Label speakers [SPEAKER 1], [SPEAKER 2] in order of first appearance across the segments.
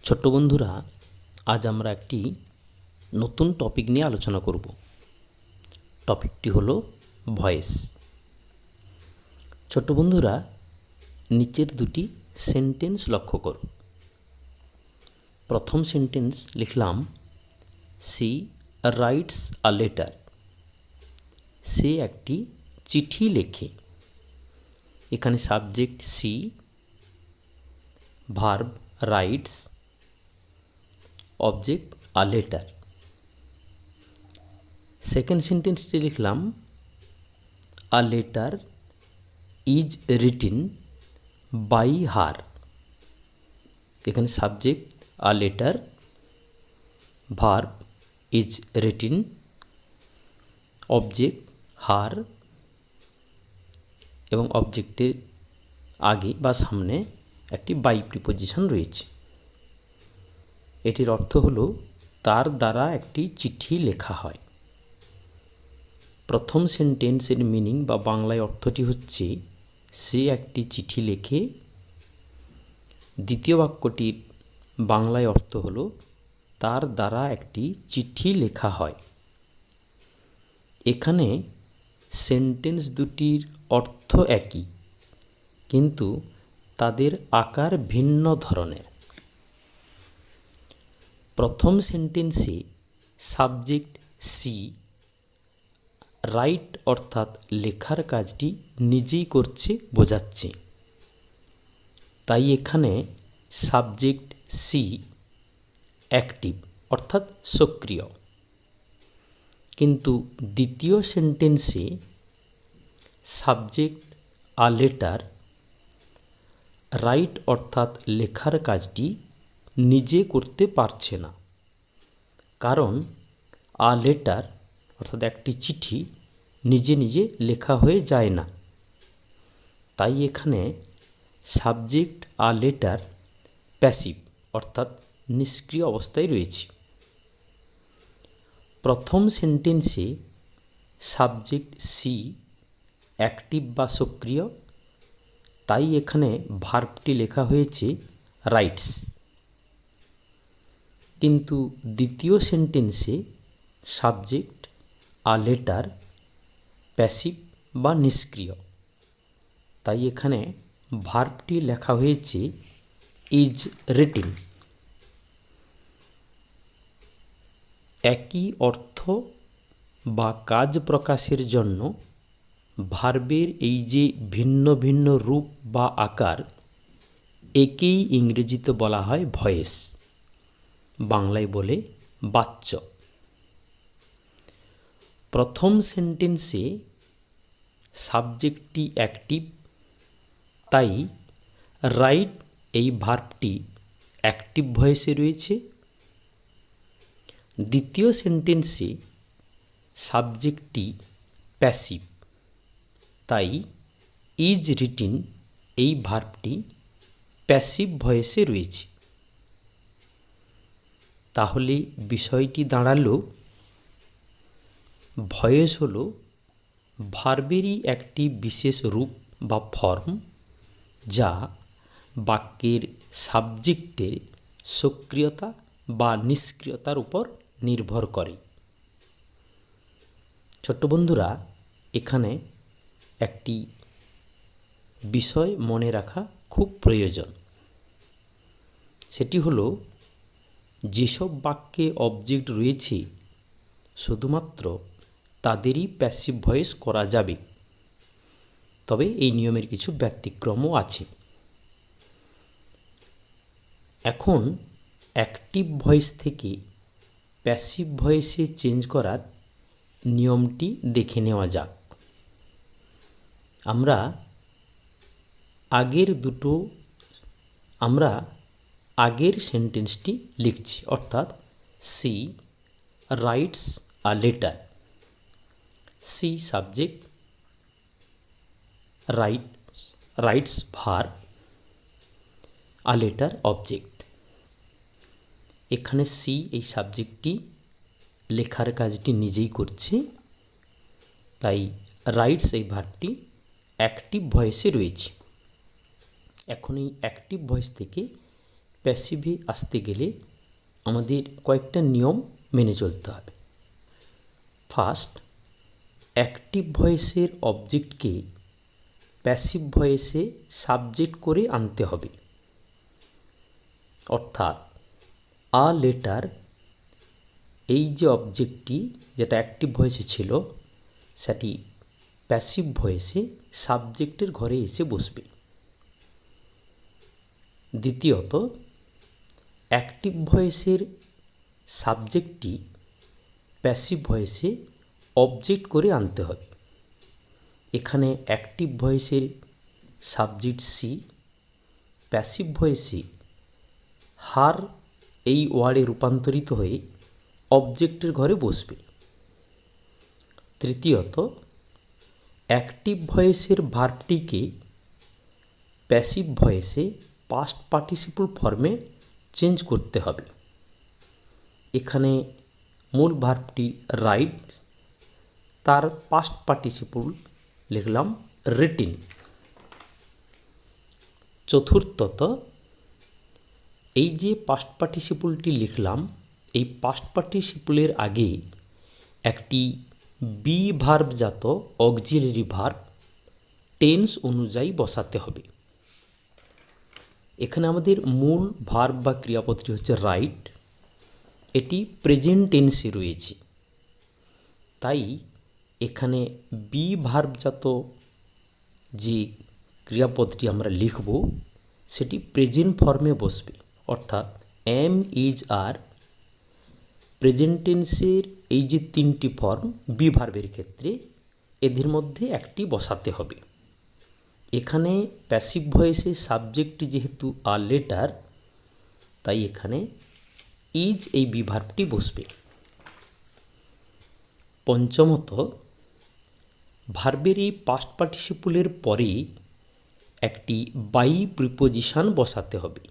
[SPEAKER 1] ছোট্ট বন্ধুরা, আজ আমরা একটি নতুন টপিক নিয়ে আলোচনা করব। টপিকটি হলো ভয়েস। ছোট্ট বন্ধুরা, নিচের দুটি সেন্টেন্স লক্ষ্য করো। প্রথম সেন্টেন্স লিখলাম, সি রাইটস আ লেটার। সে একটি চিঠি লেখে। এখানে subject she, verb writes, object a letter. Second সেন্টেন্সটি লিখলাম, a letter is written by her. এখানে subject a letter, verb is written, object her এবং অবজেক্টের আগে বা সামনে একটি বাই প্রিপোজিশন রয়েছে। এটির অর্থ হলো তার দ্বারা একটি চিঠি লেখা হয়। প্রথম সেন্টেন্সের মিনিং বা বাংলায় অর্থটি হচ্ছে সে একটি চিঠি লেখে। দ্বিতীয় বাক্যটির বাংলায় অর্থ হলো তার দ্বারা একটি চিঠি লেখা হয়। এখানে সেন্টেন্স দুটির অর্থ একই, কিন্তু তাদের আকার ভিন্ন ধরনের। প্রথম সেন্টেন্সে সাবজেক্ট সি রাইট অর্থাৎ লেখার কাজটি নিজেই করছে বোঝাচ্ছে, তাই এখানে সাবজেক্ট সি অ্যাক্টিভ অর্থাৎ সক্রিয়। কিন্তু দ্বিতীয় সেন্টেন্সে সাবজেক্ট আ লেটার রাইট অর্থাৎ লেখার কাজটি নিজে করতে পারছে না, কারণ আ লেটার অর্থাৎ একটি চিঠি নিজে নিজে লেখা হয়ে যায় না। তাই এখানে সাবজেক্ট আ লেটার প্যাসিভ অর্থাৎ নিষ্ক্রিয় অবস্থায় রয়েছে। প্রথম সেন্টেন্সে সাবজেক্ট সি অ্যাক্টিভ বা সক্রিয়, তাই এখানে ভার্বটি লেখা হয়েছে রাইটস। কিন্তু দ্বিতীয় সেন্টেন্সে সাবজেক্ট আ লেটার প্যাসিভ বা নিষ্ক্রিয়, তাই এখানে ভার্বটি লেখা হয়েছে ইজ রিটিন। একই অর্থ বা কাজ প্রকাশের জন্য ভার্বের এই যে ভিন্ন ভিন্ন রূপ বা আকার, একেই ইংরেজিতে বলা হয় ভয়েস, বাংলায় বলে বাচ্য। প্রথম সেন্টেন্সে সাবজেক্টটি অ্যাক্টিভ, তাই রাইট এই ভার্বটি অ্যাক্টিভ ভয়েসে রয়েছে। দ্বিতীয় সেন্টেন্সে সাবজেক্টটি প্যাসিভ, তাই ইজ রিটিন এই ভার্বটি প্যাসিভ ভয়েসে রয়েছে। তাহলে বিষয়টি দাঁড়ালো, ভয়েস হলো ভার্বেরই একটি বিশেষ রূপ বা ফর্ম, যা বাক্যের সাবজেক্টের সক্রিয়তা বা নিষ্ক্রিয়তার উপর নির্ভর করে। ছোট্ট বন্ধুরা, এখানে একটি বিষয় মনে রাখা খুব প্রয়োজন। সেটি হলো, যেসব বাক্যে অবজেক্ট রয়েছে শুধুমাত্র তাদেরই প্যাসিভ ভয়েস করা যাবে, তবে এই নিয়মের কিছু ব্যতিক্রমও আছে। এখন অ্যাক্টিভ ভয়েস থেকে প্যাসিভ ভয়েসে চেঞ্জ করার নিয়মটি দেখে নেওয়া যাক। আমরা আগের সেন্টেন্সটি লিখছি, অর্থাৎ she writes a letter. She subject, writes verb, a letter object. এখানে সি এই সাবজেক্টটি লেখার কাজটি নিজেই করছে, তাই রাইটস এই ভার্বটি অ্যাক্টিভ ভয়েসে রয়েছে। এখন এই অ্যাক্টিভ ভয়েস থেকে প্যাসিভে আসতে গেলে আমাদের কয়েকটা নিয়ম মেনে চলতে হবে। ফার্স্ট, অ্যাক্টিভ ভয়েসের অবজেক্টকে প্যাসিভ ভয়েসে সাবজেক্ট করে আনতে হবে। অর্থাৎ আ লেটার, এই যে অবজেক্টটি যেটা অ্যাক্টিভ ভয়েসে ছিল সেটি প্যাসিভ ভয়েসে সাবজেক্টের ঘরে এসে বসবে। দ্বিতীয়ত, অ্যাক্টিভ ভয়েসের সাবজেক্টটি প্যাসিভ ভয়েসে অবজেক্ট করে আনতে হবে। এখানে অ্যাক্টিভ ভয়েসের সাবজেক্ট সি প্যাসিভ ভয়েসে হার এই ওয়ার্ডে রূপান্তরিত হয়ে অবজেক্টের ঘরে বসবে। তৃতীয়ত, অ্যাক্টিভ ভয়েসের ভার্বটিকে প্যাসিভ ভয়েসে পাস্ট পার্টিসিপল ফর্মে চেঞ্জ করতে হবে। এখানে মূল ভার্বটি রাইট, তার পাস্ট পার্টিসিপল লিখলাম রিটিন। চতুর্থত, এই যে পাস্ট পার্টিসিপলটি লিখলাম, এই পাস্ট পার্টিসিপলের আগে একটি বি ভার্বজাত অক্সিলারি ভার্ব টেন্স অনুযায়ী বসাতে হবে। এখানে আমাদের মূল ভার্ব বা ক্রিয়াপদটি হচ্ছে রাইট, এটি প্রেজেন্ট টেন্সে রয়েছে, তাই এখানে বি ভার্বজাত যে ক্রিয়াপদটি আমরা লিখব সেটি প্রেজেন্ট ফর্মে বসবে। অর্থাৎ এম, ইজ, আর প্রেজেন্ট টেন্সের এই যে তিনটি ফর্ম বি ভার্বের ক্ষেত্রে এদের মধ্যে একটি বসাতে হবে। এখানে প্যাসিভ ভয়েসে সাবজেক্টটি যেহেতু আ লেটার, তাই এখানে ইজ এই বি ভার্বটি বসবে। পঞ্চমত, ভার্বের এই পাস্ট পার্টিসিপলের পরে একটি বাই প্রিপোজিশন বসাতে হবে,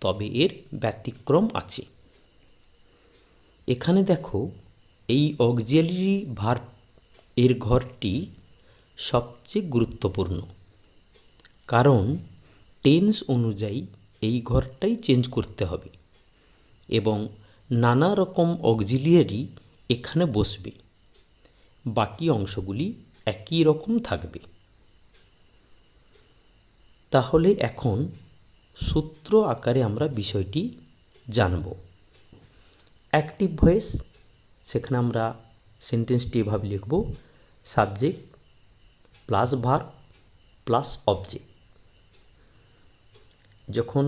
[SPEAKER 1] তবে এর ব্যতিক্রম আছে। এখানে দেখো, এই অক্সিলারি ভার্ব এর ঘরটি সবচেয়ে গুরুত্বপূর্ণ, কারণ টেন্স অনুযায়ী এই ঘরটাই চেঞ্জ করতে হবে এবং নানা রকম অক্সিলিয়ারি এখানে বসবে, বাকি অংশগুলি একই রকম থাকবে। তাহলে এখন সূত্র আকারে আমরা বিষয়টি জানব। অ্যাক্টিভ ভয়েস, সেখানে আমরা সেন্টেন্সটি এভাবে লিখব, subject plus verb plus object. যখন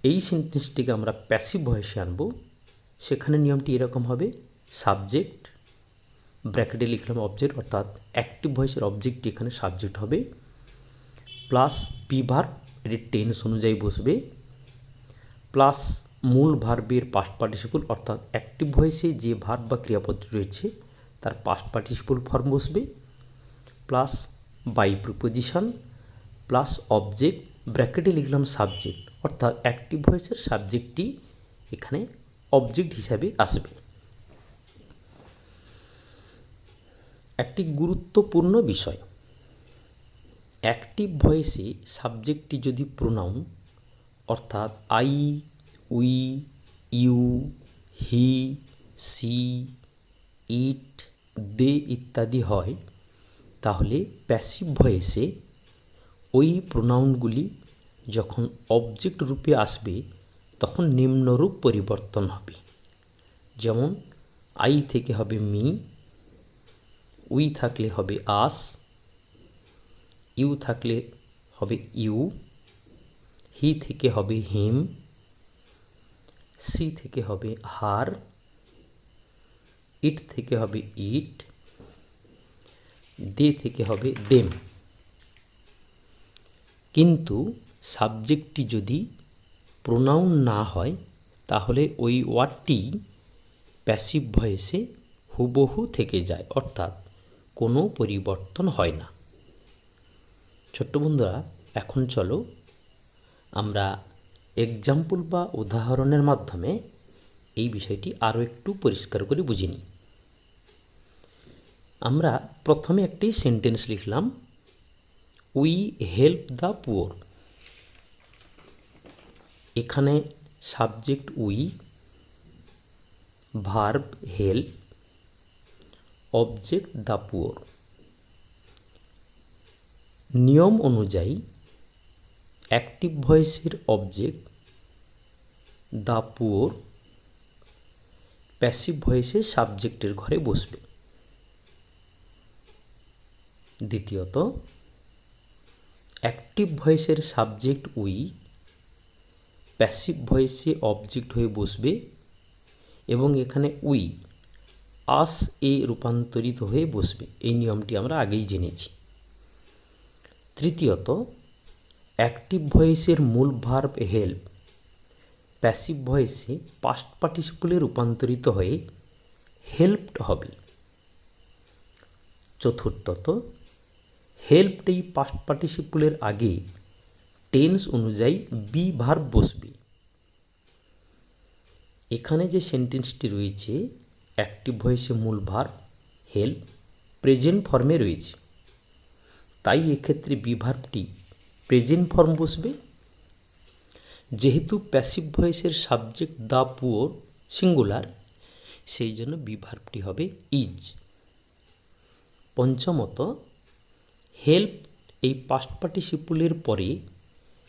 [SPEAKER 1] এই সেন্টেন্সটিকে আমরা প্যাসিভ ভয়েসে আনব, সেখানে নিয়মটি এরকম হবে, সাবজেক্ট ব্র্যাকেটে লিখলাম অবজেক্ট, অর্থাৎ অ্যাক্টিভ ভয়েসের অবজেক্টটি এখানে সাবজেক্ট হবে, প্লাস বি ভার্ব এটি টেন্স অনুযায়ী বসবে, প্লাস মূল ভার্বের পাস্ট পার্টিসিপল, অর্থাৎ অ্যাক্টিভ ভয়েসে যে ভার্ব বা ক্রিয়াপদটি রয়েছে তার পাস্ট পার্টিসিপল ফর্ম বসবে, plus by preposition, plus object ব্র্যাকেটে লিখলাম সাবজেক্ট, অর্থাৎ অ্যাক্টিভ ভয়েসের সাবজেক্টটি এখানে অবজেক্ট হিসাবে আসবে। একটি গুরুত্বপূর্ণ বিষয়, অ্যাক্টিভ ভয়েসে সাবজেক্টটি যদি প্রোনাউন অর্থাৎ I, we, you, he, she, it, they ইত্যাদি হয়, তাহলে প্যাসিভ ভয়েসে ওই প্রোনাউনগুলি যখন অবজেক্ট রূপে আসবে তখন নিম্নরূপ পরিবর্তন হবে। যেমন আই থেকে হবে মি, উই থাকলে হবে আস, ইউ থাকলে হবে ইউ, হি থেকে হবে হিম, সি থেকে হবে হার, ইট থেকে হবে ইট, দে থেকে হবে দেম। কিন্তু সাবজেক্টটি যদি প্রোনাউন না হয় তাহলে ওই ওয়ার্ডটি প্যাসিভ ভয়েসে হুবহু থেকে যায়, অর্থাৎ কোনো পরিবর্তন হয় না। ছোট্ট বন্ধুরা, এখন চলো আমরা এক্সাম্পল বা উদাহরণের মাধ্যমে এই বিষয়টি আরও একটু পরিষ্কার করে বুঝে নিই। আমরা প্রথমে একটি সেন্টেন্স লিখলাম, উই হেল্প দ্য পুয়ার। এখানে subject we, verb help, object the poor. নিয়ম অনুযায়ী অ্যাক্টিভ ভয়েসের অবজেক্ট দ্য পুয়ার প্যাসিভ ভয়েসের সাবজেক্টের ঘরে বসবে। দ্বিতীয়ত, অ্যাক্টিভ ভয়েসের সাবজেক্ট উই প্যাসিভ ভয়েসে অবজেক্ট হয়ে বসবে এবং এখানে উই আস এ রূপান্তরিত হয়ে বসবে। এই নিয়মটি আমরা আগেই জেনেছি। তৃতীয়ত, অ্যাক্টিভ ভয়েসের মূল ভার্ব হেল্প প্যাসিভ ভয়েসে পাস্ট পার্টিসিপলে রূপান্তরিত হয়ে হেল্পড হবে। চতুর্থত, হেল্পড এই পাস্ট পার্টিসিপলের আগে টেন্স অনুযায়ী বি ভার্ব বসবে। এখানে যে সেন্টেন্সটি রয়েছে অ্যাক্টিভ ভয়েসে মূল ভার্ব হেল্প প্রেজেন্ট ফর্মে রয়েছে, তাই এক্ষেত্রে বি ভার্বটি প্রেজেন্ট ফর্ম বসবে। যেহেতু প্যাসিভ ভয়েসের সাবজেক্ট দ্য পুয়ার সিঙ্গুলার, সেই জন্য বি ভার্বটি হবে ইজ। পঞ্চমত, হেল্প এই পাস্ট পার্টিসিপলের পরে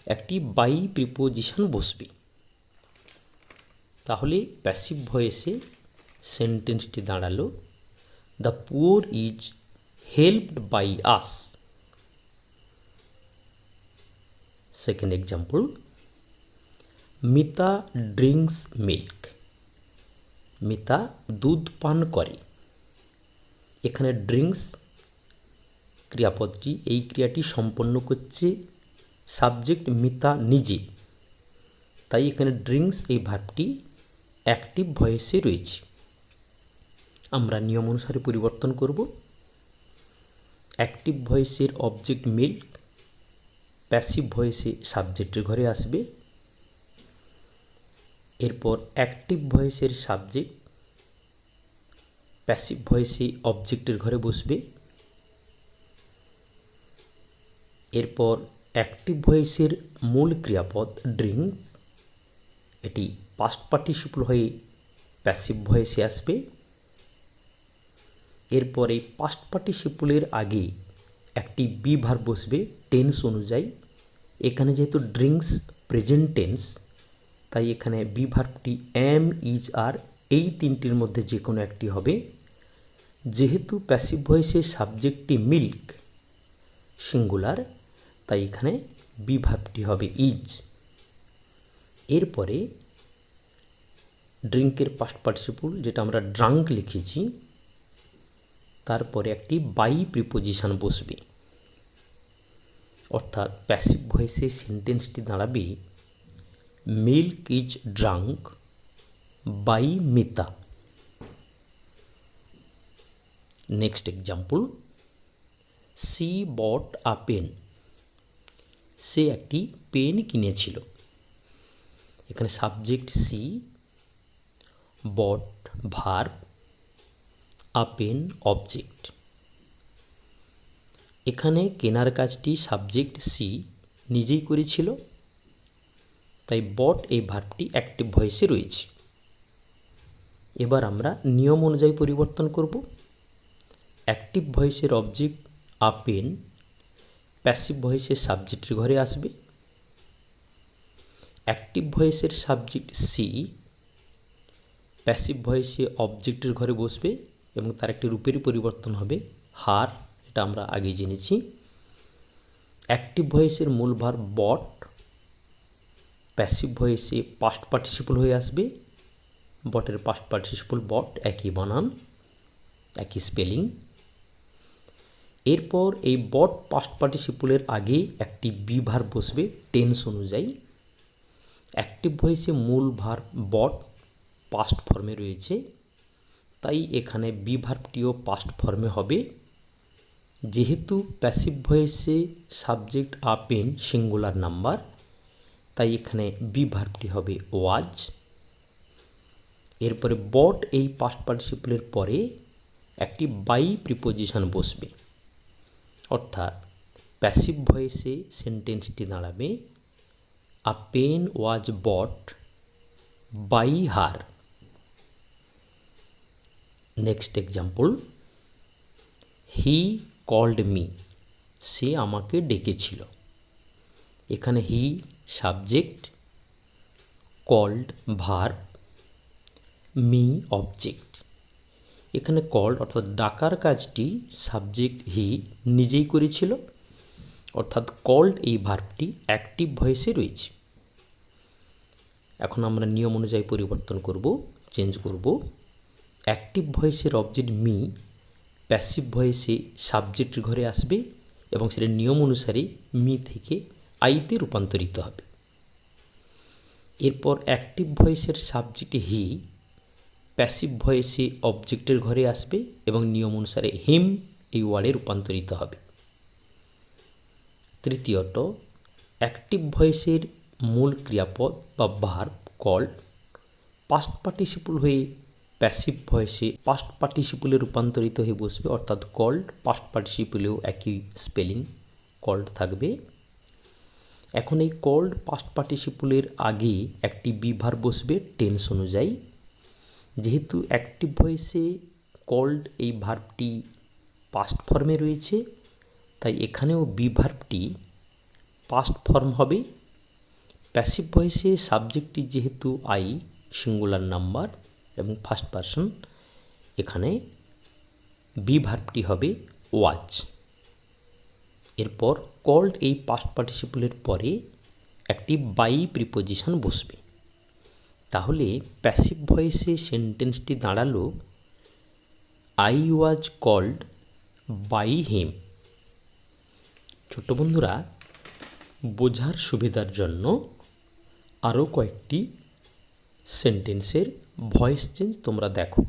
[SPEAKER 1] একটি বাই প্রিপোজিশন বসবে। তাহলে প্যাসিভ ভয়েসে সেন্টেন্সটি দাঁড়ালো the poor is helped by us. Second example, Mita drinks milk. Mita দুধ পান করে। এখানে ড্রিঙ্কস ক্রিয়াপদটি, এই ক্রিয়াটি সম্পন্ন করছে সাবজেক্ট মিতা নিজে, তাই এখানে ড্রিঙ্কস এই ভার্বটি অ্যাক্টিভ ভয়েসে রয়েছে। আমরা নিয়ম অনুসারে পরিবর্তন করব। অ্যাক্টিভ ভয়েসের অবজেক্ট মিল্ক প্যাসিভ ভয়েসে সাবজেক্টের ঘরে আসবে। এরপর অ্যাক্টিভ ভয়েসের সাবজেক্ট প্যাসিভ ভয়েসে অবজেক্টের ঘরে বসবে। এরপর অ্যাক্টিভ ভয়েসের মূল ক্রিয়াপদ ড্রিঙ্কস, এটি পাস্ট পার্টিসিপল হয়ে প্যাসিভ ভয়েসে আসবে। এরপর এই পাস্ট পার্টিসিপলের আগে একটি বি ভার্ব বসবে টেন্স অনুযায়ী। এখানে যেহেতু ড্রিঙ্কস প্রেজেন্ট টেন্স, তাই এখানে বি ভার্বটি এম, ইজ, আর এই তিনটির মধ্যে যে কোনো একটি হবে। যেহেতু প্যাসিভ ভয়েসের সাবজেক্টটি মিল্ক সিঙ্গুলার, তাই এখানে বি ভার্বটি হবে ইজ। এরপরে ড্রিঙ্কের পাস্ট পার্টিসিপল যেটা আমরা ড্রাঙ্ক লিখেছি, তারপরে একটি বাই প্রিপোজিশন বসবে, অর্থাৎ প্যাসিভ ভয়েসে সেন্টেন্সটি দাঁড়াবে milk is drunk by Mita. Next example, she bought a pen. সে একটি পেন কিনেছিল। এখানে subject she, bought verb, a pen object. এখানে কেনার কাজটি সাবজেক্ট সি নিজেই করেছিল, তাই বট এই ভার্বটি অ্যাক্টিভ ভয়েসে রয়েছে। এবার আমরা নিয়ম অনুযায়ী পরিবর্তন করব। অ্যাক্টিভ ভয়েসের অবজেক্ট আ পেন প্যাসিভ ভয়েসের সাবজেক্টের ঘরে আসবে। অ্যাক্টিভ ভয়েসের সাবজেক্ট সি প্যাসিভ ভয়েসে অবজেক্টের ঘরে বসবে এবং তার একটি রূপেরই পরিবর্তন হবে হার, এটা আমরা আগেই জেনেছি। অ্যাক্টিভ ভয়েসের মূল ভার্ব বট প্যাসিভ ভয়েসে পাস্ট পার্টিসিপল হয়ে আসবে। বটের পাস্ট পার্টিসিপল বট, একই বানান, একই স্পেলিং। এরপর এই বট পাস্ট পার্টিসিপলের আগে একটি বি ভার্ব বসবে টেন্স অনুযায়ী। অ্যাক্টিভ ভয়েসে মূল ভার্ব বট পাস্ট ফর্মে রয়েছে, তাই এখানে বি ভার্বটিও পাস্ট ফর্মে হবে। যেহেতু প্যাসিভ ভয়েসে subject a pen singular number, তাই এখানে বি ভার্বটি হবে ওয়াজ। এরপরে বট এই পাস্ট পার্টিসিপলের পরে একটি বাই প্রিপোজিশন বসবে, অর্থাৎ প্যাসিভ ভয়েসে সেন্টেন্সটি দাঁড়াবে a pen was bought by her. Next example, he called me, she আমাকে ডেকেছিল। এখানে he subject, called verb, me object. এখানে কল্ড অর্থাৎ ডাকার কাজটি সাবজেক্ট হি নিজেই করেছিল, অর্থাৎ কল্ড এই ভার্বটি অ্যাক্টিভ ভয়েসে রয়েছে। এখন আমরা নিয়ম অনুযায়ী পরিবর্তন করব, চেঞ্জ করব। অ্যাক্টিভ ভয়েসের অবজেক্ট মি প্যাসিভ ভয়েসে সাবজেক্টের ঘরে আসবে এবং সেটা নিয়ম অনুসারে মি থেকে আইতে রূপান্তরিত হবে। এরপর অ্যাক্টিভ ভয়েসের সাবজেক্ট হি প্যাসিভ ভয়েসে অবজেক্টের ঘরে আসবে এবং নিয়ম অনুসারে হিম এই ওয়ার্ডে রূপান্তরিত হবে। তৃতীয়ত, অ্যাক্টিভ ভয়েসের মূল ক্রিয়াপদ বা ভার্ব কল্ড পাস্ট পার্টিসিপল হয়ে প্যাসিভ ভয়েসে পাস্ট পার্টিসিপলে রূপান্তরিত হয়ে বসবে, অর্থাৎ কল্ড পাস্ট পার্টিসিপলেও একই স্পেলিং কল্ড থাকবে। এখন এই কল্ড পাস্ট পার্টিসিপলের আগে একটি বি ভার্ব বসবে টেন্স অনুযায়ী। যেহেতু অ্যাক্টিভ ভয়েসে কল্ড এই ভার্বটি পাস্ট ফর্মে রয়েছে, তাই এখানেও বি ভার্বটি পাস্ট ফর্ম হবে। প্যাসিভ ভয়েসে সাবজেক্টটি যেহেতু আই সিঙ্গুলার নাম্বার এবং ফার্স্ট পারসন, এখানে বি ভার্বটি হবে ওয়াচ। এরপর কল্ড এই পাস্ট পার্টিসিপলের পরে একটি বাই প্রিপোজিশন বসবে। তাহলে প্যাসিভ ভয়েসে সেন্টেন্সটি দাঁড়ালো I was called by him. ছোট্ট বন্ধুরা, বোঝার সুবিধার জন্য আরও কয়েকটি সেন্টেন্সের ভয়েস চেঞ্জ তোমরা দেখো।